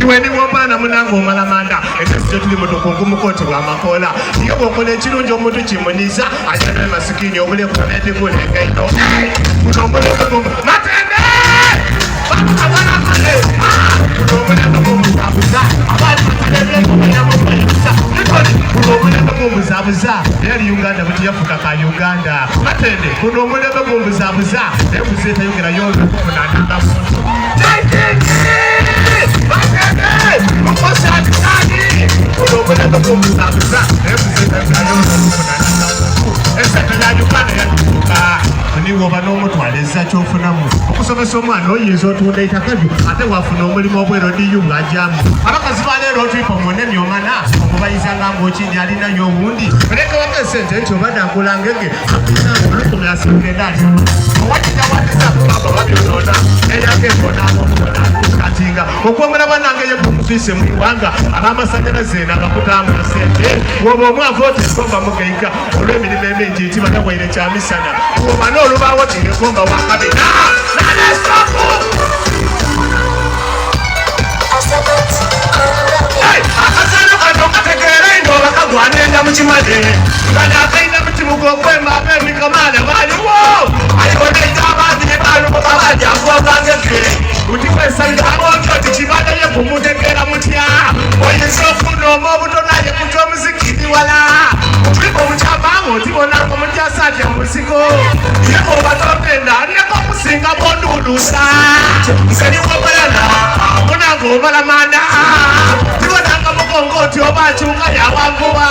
weni w'omwana munange omala manda ekyo tuli mutukungu mukoti bwa makola iyo bw'okola ekirungi omuntu kimuniza ajana masikini obuleku netegulengaito kuno omulembe matende abalamale kuno omulembe gwomuzabuza kuno omulembe gw'omuzabuza yali uganda buti yafuka ka uganda matende kuno omulembe gw'omuzabuza ebuze tayogera yokunananga muntu niwoba n'omutwaleza kyofunamu okusomesa omwana oyinza otunda itakaju ate wafuna omulimu obwerodiyu bwajamu abakazi baleero otwipa omwone myomana okubayizanga ngaokindi alinayo owundi olekewako esente nti obadde agula ngege akumyasingendali owakitawatizakuaba babyonoona eyagekonaakatinga okwongera banange yekumufiise mu iwanga abamasanyalaze nabakutambula sente woba omwaka otekomba mugeiga olw'emirimu emingi nti banawaire kyamisana oba n'olubawo tingekomba wakabina nalesoku akasano kano kategeera ino bakagwanenda mukimale nganaakaina mutimugogwema ab'emikamala baliwo aliwoneita abazi ne balumu babajagogangege mutikwesalirangonti oti kibadaye kumutegeera mutya oyinza okufuna oma obutonaye kutya omuzikiri wala otuliko omukyamamu otibonanga omutyasa atya musiko ye obatotenda aliyeko okusinga bondulusa nseniwobalana munanga obalamanda tibonanga mugongo oti oba akyuka yawanguba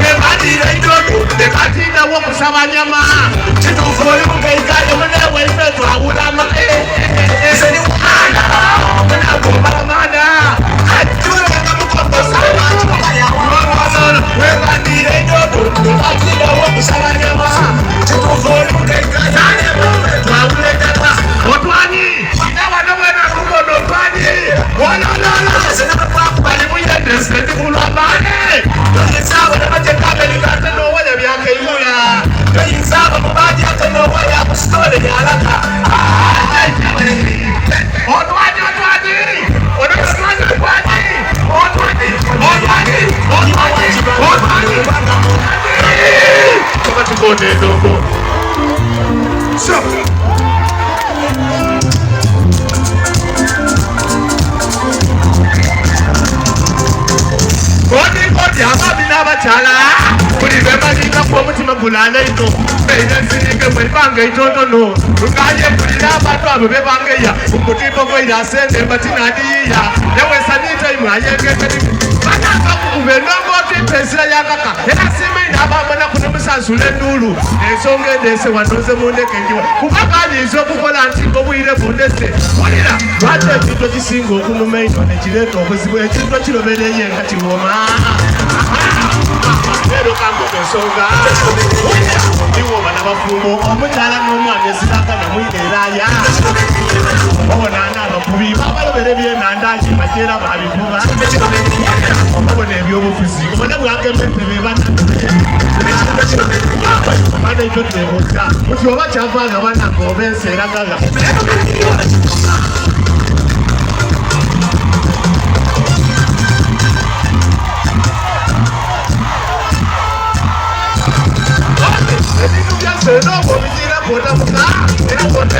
ebadire idodu ekatinawo okusaba nyama kituufu oli mugeigayo muneweife twawulama nseniwanda munanga obalamanda tibonanga mugongo ebadire idodu ekatinawo okusaba nyama kituufu oli mugeigayo twawulekata otwanyi nawanowena kugono otwanyi walololo bali muyendeseti kulwamane toyinzabo nabatekabeligathe nowaya byakeimula toyinzabo mubaji ate nowaya kusitole yalaka otwanyi otwanyi onototwanyi otwanyi otwanyi otwanyi otwanyi tobatikondendoko so kodi ababi n'abakyala buli bemalingako omutima gulana ino einensiringe mwebanga itotono lukaye bulira abantu abo bebangeya omutipo gweira sente mbatinadiyiya newesanitaimu ayengeteri banakakukuba enongoti pesira yakaka era simaina abambana kuno musansula endulu ensonga endese wanoze mundeke njiwa kubakanyinza okukola nti obwire bundese olira lwate ekintu kisinga okunuma ino nekireeta obuzibu ekintu kirobereye nga kiwoma leero kangoka ensonga niwoba nabafumbo omukyala n'omwana eziraga namwireeraya obonana abakubi babalobera ebyenandaki bajeera babivuba obona ebyobufuzi obona bwagembetebe bana ekyo twebuuza muti oba kyavanga bananga oba ensi eragaga ebintu byase n'obwo bigira kwota muka era kwota